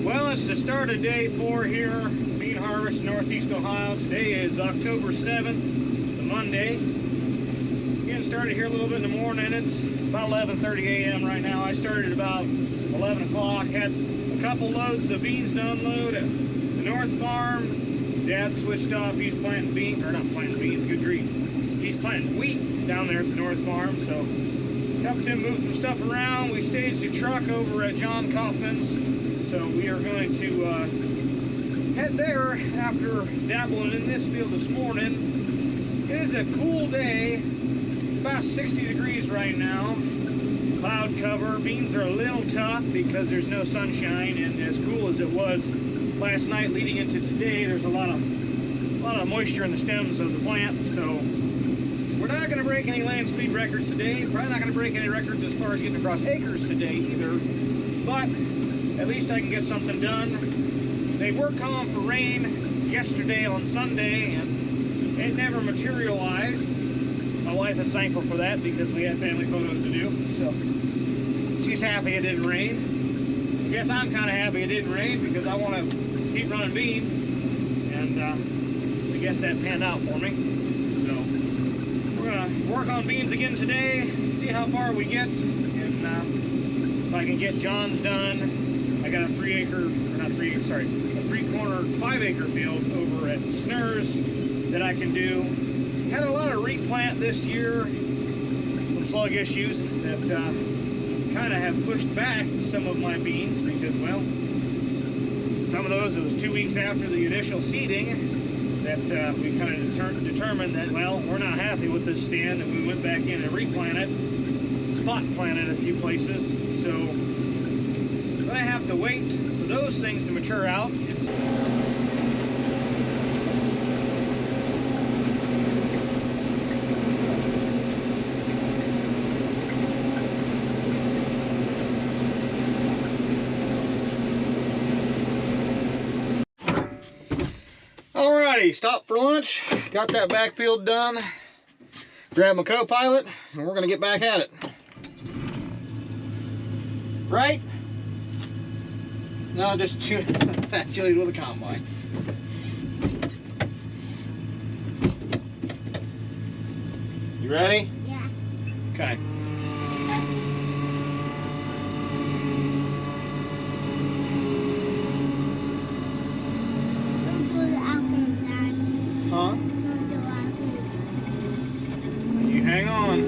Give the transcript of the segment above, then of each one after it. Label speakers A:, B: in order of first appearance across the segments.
A: Well, it's the start of day 4 here, bean harvest, Northeast Ohio. Today is October 7th. It's a Monday. Getting started here a little bit in the morning. It's about 11:30 a.m. right now. I started at about 11 o'clock. Had a couple loads of beans to unload at the North Farm. Dad switched off. He's planting beans, or not planting beans, good grief. He's planting wheat down there at the North Farm. So helped him move some stuff around. We staged a truck over at John Kaufman's. So we are going to head there after dabbling in this field this morning. It is a cool day. It's about 60 degrees right now. Cloud cover. Beans are a little tough because there's no sunshine, and as cool as it was last night leading into today, there's a lot of moisture in the stems of the plant. So we're not going to break any land speed records today. Probably not going to break any records as far as getting across acres today either. But at least I can get something done. They were calling for rain yesterday on Sunday, and it never materialized. My wife is thankful for that because we had family photos to do. So she's happy it didn't rain. I guess I'm kind of happy it didn't rain because I want to keep running beans, and I guess that panned out for me. So we're gonna work on beans again today, see how far we get, and if I can get John's done. I got a 3-corner 5-acre field over at Snurs that I can do. Had a lot of replant this year, some slug issues that kind of have pushed back some of my beans because, well, some of those, it was 2 weeks after the initial seeding that we kind of determined that, well, we're not happy with this stand, and we went back in and replanted, spot planted a few places. So I have to wait for those things to mature out. Alrighty, stopped for lunch, got that backfield done, grabbed my co-pilot, and we're gonna get back at it. Right? No, just actually with a combine. You ready?
B: Yeah.
A: Okay.
B: Don't do the alcohol, Dad.
A: Huh?
B: Don't do alcohol.
A: You hang on.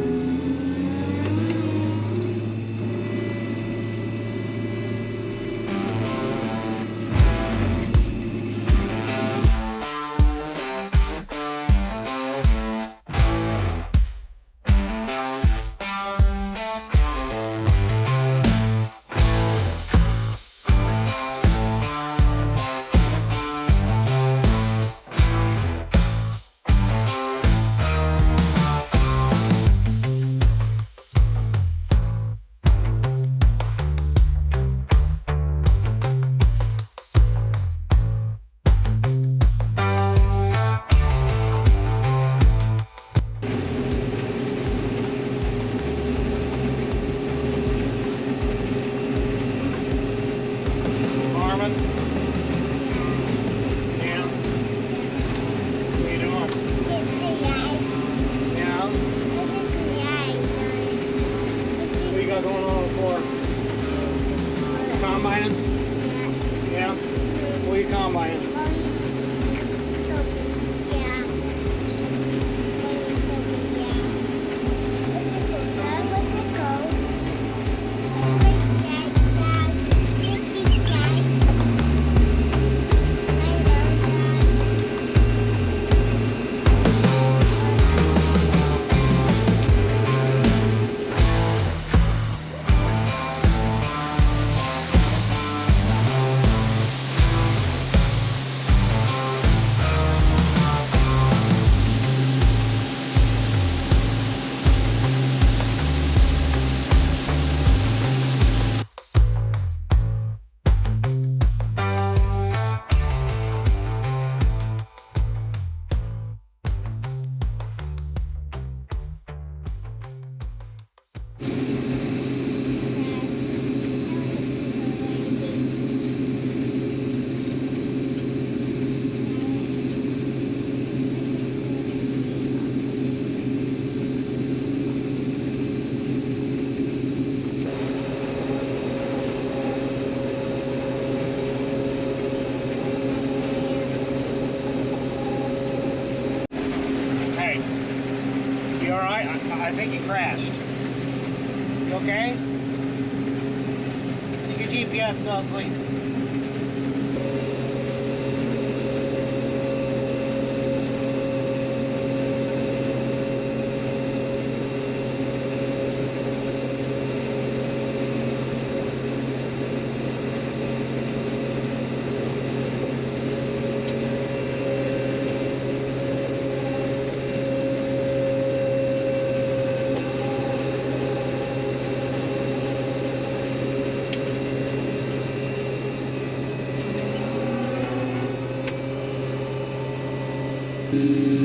A: Combining? Yeah? What are you combining? I think he crashed. You okay? I think your GPS fell asleep.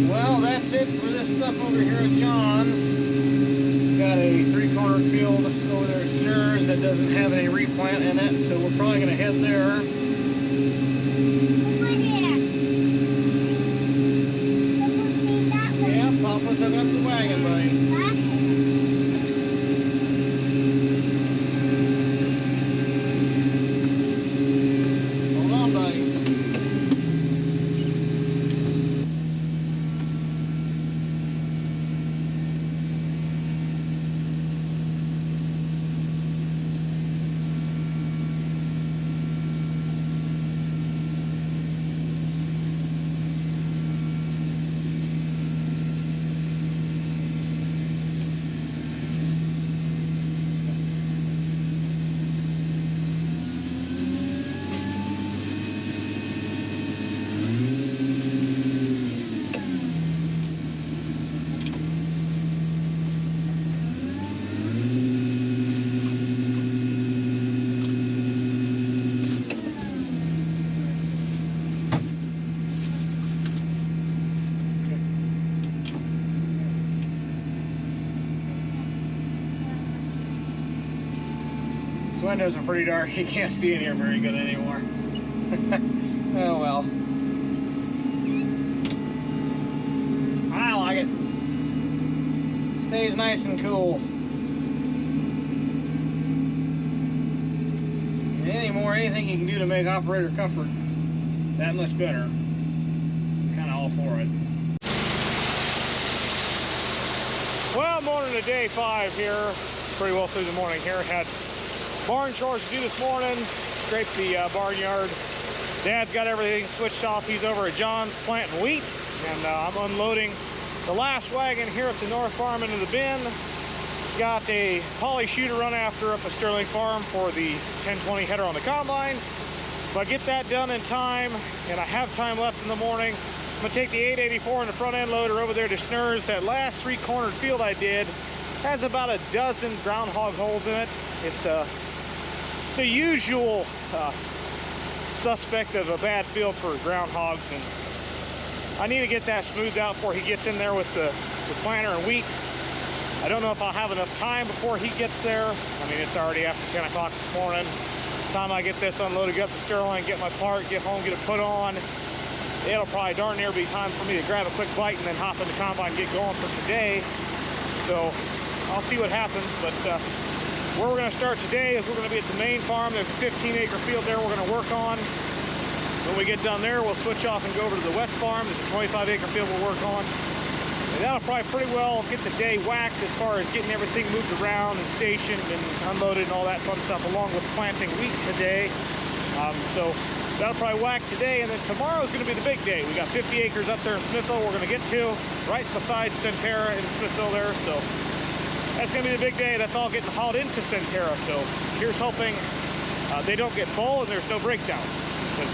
A: Well, that's it for this stuff over here at John's. Got a 3-corner field over there at Sturs that doesn't have any replant in it, so we're probably going to head there.
B: Over there.
A: Yeah, Papa's hooking up the wagon, buddy. Hold on, buddy. These windows are pretty dark. You can't see in here very good anymore. Oh well. I like it. Stays nice and cool. Anything you can do to make operator comfort that much better, I'm kind of all for it. Well, morning to day 5 here. Pretty well through the morning here. Had barn chores to do this morning. Scraped the barnyard. Dad's got everything switched off. He's over at John's planting wheat, and I'm unloading the last wagon here at the North Farm into the bin. Got a poly shooter run after up at Sterling Farm for the 1020 header on the combine. If I get that done in time, and I have time left in the morning, I'm gonna take the 884 and the front end loader over there to Snurs. That last 3-cornered field I did has about a dozen groundhog holes in it. It's the usual suspect of a bad field for groundhogs, and I need to get that smoothed out before he gets in there with the planter and wheat. I don't know if I'll have enough time before he gets there. I mean, it's already after 10 o'clock this morning. By the time I get this unloaded, get to Sterling, get my part, get home, get it put on, it'll probably darn near be time for me to grab a quick bite and then hop in the combine and get going for today. So I'll see what happens, but where we're gonna start today is we're gonna be at the main farm. There's a 15-acre field there we're gonna work on. When we get down there, we'll switch off and go over to the west farm. There's a 25-acre field we'll work on. And that'll probably pretty well get the day whacked as far as getting everything moved around and stationed and unloaded and all that fun stuff, along with planting wheat today. So that'll probably whack today, and then tomorrow's gonna be the big day. We got 50 acres up there in Smithville we're gonna get to, right beside Centerra in Smithville there. So that's gonna be the big day. That's all getting hauled into Centerra. So here's hoping they don't get full and there's no breakdown. Because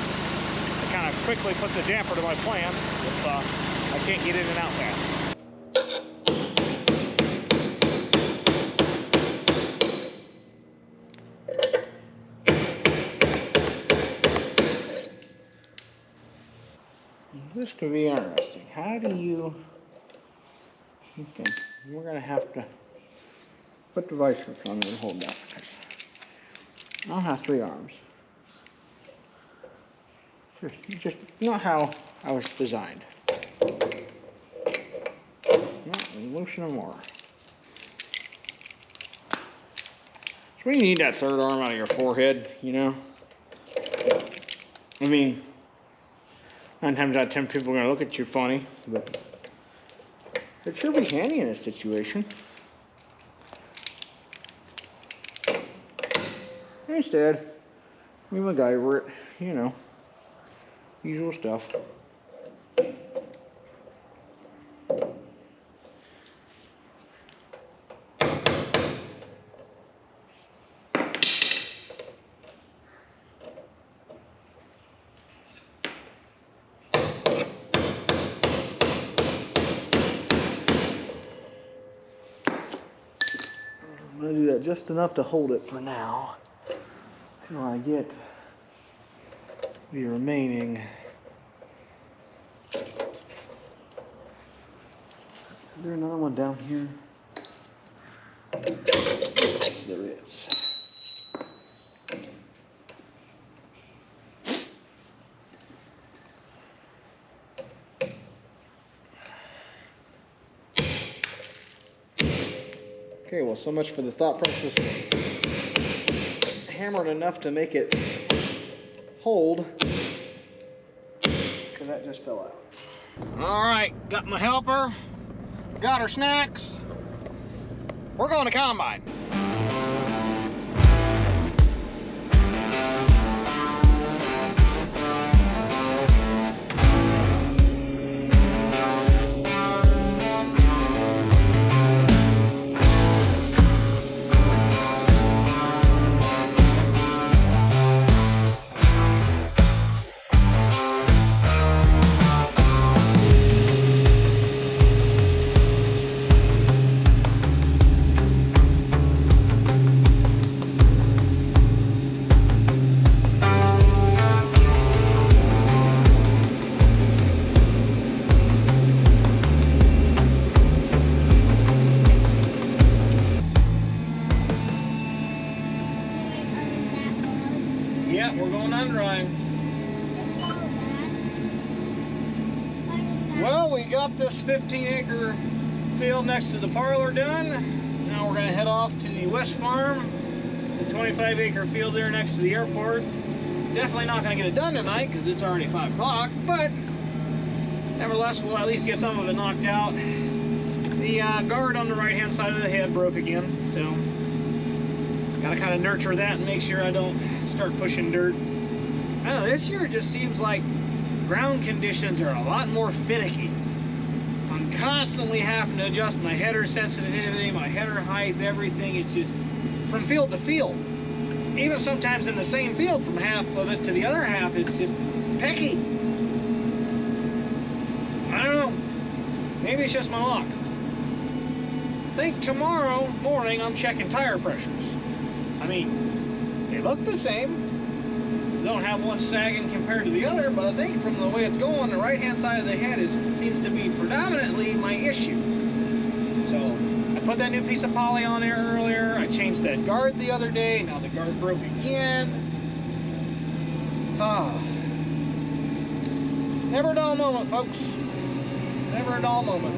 A: it kind of quickly puts a damper to my plan if I can't get in and out fast. This could be interesting. How do you... Okay, we're going to have to put the vice grips on there and hold that, because I'll have 3 arms. Just not how I was designed. Loosen them more. So when you need that 3rd arm out of your forehead, you know? I mean, 9 times out of 10 people are going to look at you funny, but it sure be handy in a situation. Instead, we MacGyver it, you know, usual stuff. I'm going to do that just enough to hold it for now until I get the remaining. Is there another one down here? Yes, there is. Okay, well, so much for the thought process. Hammered enough to make it hold, because that just fell out. All right, got my helper, got our snacks. We're going to combine. Yeah, we're going undrive. Well, we got this 15-acre field next to the parlor done. Now we're going to head off to the West Farm. It's a 25-acre field there next to the airport. Definitely not going to get it done tonight because it's already 5 o'clock, but nevertheless, we'll at least get some of it knocked out. The guard on the right-hand side of the head broke again, so got to kind of nurture that and make sure I don't start pushing dirt. I don't know, this year it just seems like ground conditions are a lot more finicky. I'm constantly having to adjust my header sensitivity, my header height, everything. It's just from field to field. Even sometimes in the same field, from half of it to the other half, it's just pecky. I don't know. Maybe it's just my luck. I think tomorrow morning I'm checking tire pressures. I mean, they look the same. Don't have one sagging compared to the other, but I think from the way it's going, the right-hand side of the head seems to be predominantly my issue. So I put that new piece of poly on there earlier. I changed that guard the other day. Now the guard broke again. Never a dull moment, folks. Never a dull moment.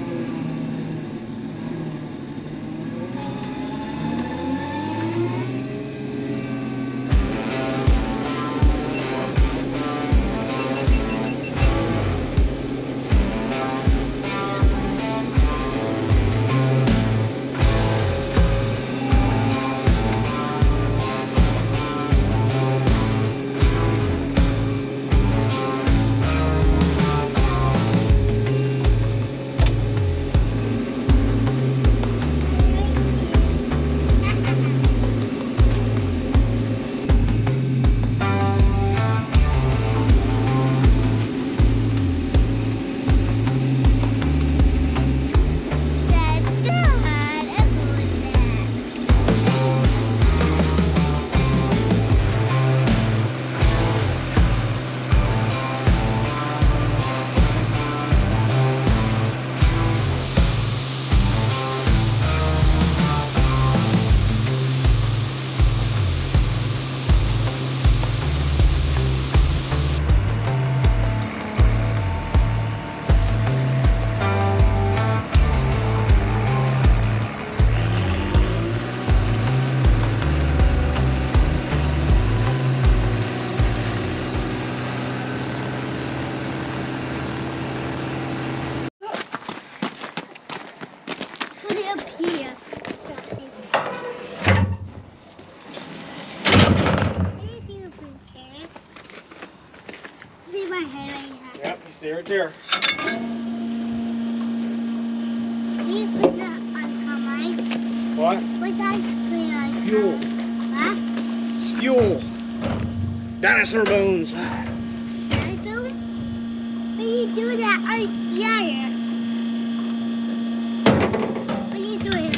A: Stay right there.
B: You put that on mine.
A: What?
B: What I put on?
A: Fuel.
B: Huh?
A: Fuel. Dinosaur bones.
B: Dinosaur? When you do that on the other. What are you doing?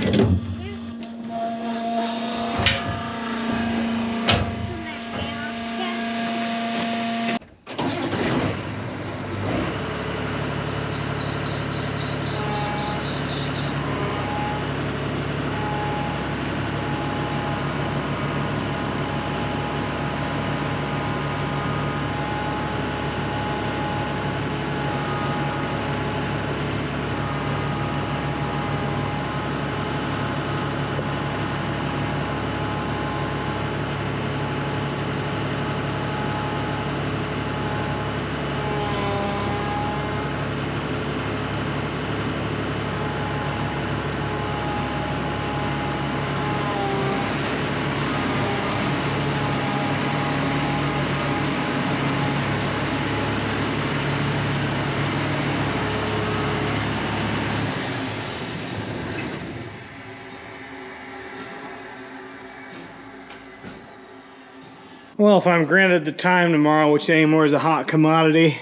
A: Well, if I'm granted the time tomorrow, which anymore is a hot commodity,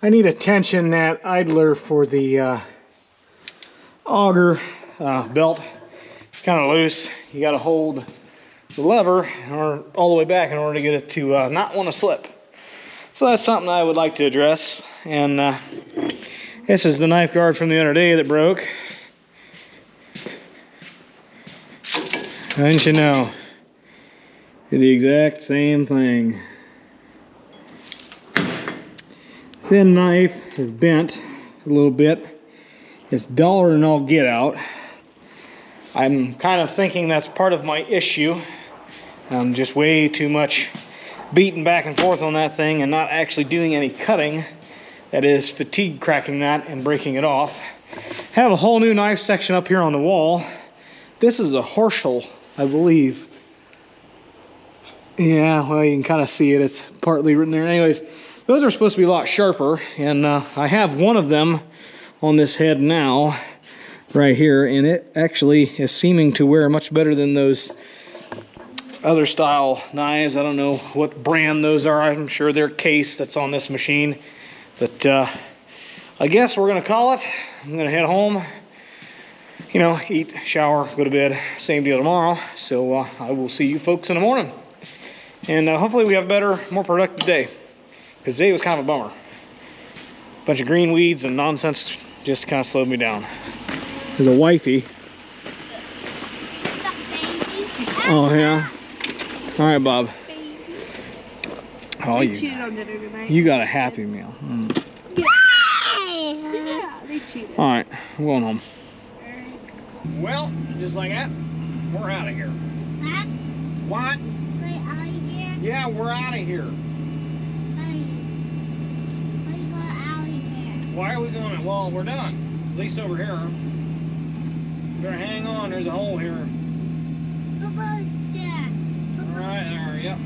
A: I need to tension that idler for the auger belt. It's kind of loose. You got to hold the lever or all the way back in order to get it to not want to slip. So that's something I would like to address. And this is the knife guard from the other day that broke. Didn't you know? Did the exact same thing. This end knife is bent a little bit. It's duller than all get out. I'm kind of thinking that's part of my issue. I'm just way too much beating back and forth on that thing and not actually doing any cutting. That is fatigue cracking that and breaking it off. Have a whole new knife section up here on the wall. This is a Horschel, I believe. Yeah, well, you can kind of see it. It's partly written there. Anyways, those are supposed to be a lot sharper, and I have one of them on this head now, right here, and it actually is seeming to wear much better than those other style knives. I don't know what brand those are. I'm sure they're Case that's on this machine, but I guess we're gonna call it. I'm gonna head home, you know, eat, shower, go to bed. Same deal tomorrow. So I will see you folks in the morning. And hopefully we have a better, more productive day. Because today was kind of a bummer. Bunch of green weeds and nonsense just kind of slowed me down. There's a wifey. Oh, yeah. All right, Bob. Oh,
C: They cheated on dinner tonight.
A: you got a Happy Meal.
C: Yeah, they cheated.
A: All right, I'm going home. Well, just like that, we're out of here.
B: Huh?
A: What?
B: Wait, are you here?
A: Yeah, we're out of here. Why are we going? Well, we're done. At least over here. Better hang on. There's a hole here.
B: How about that?
A: All right, there. Yep.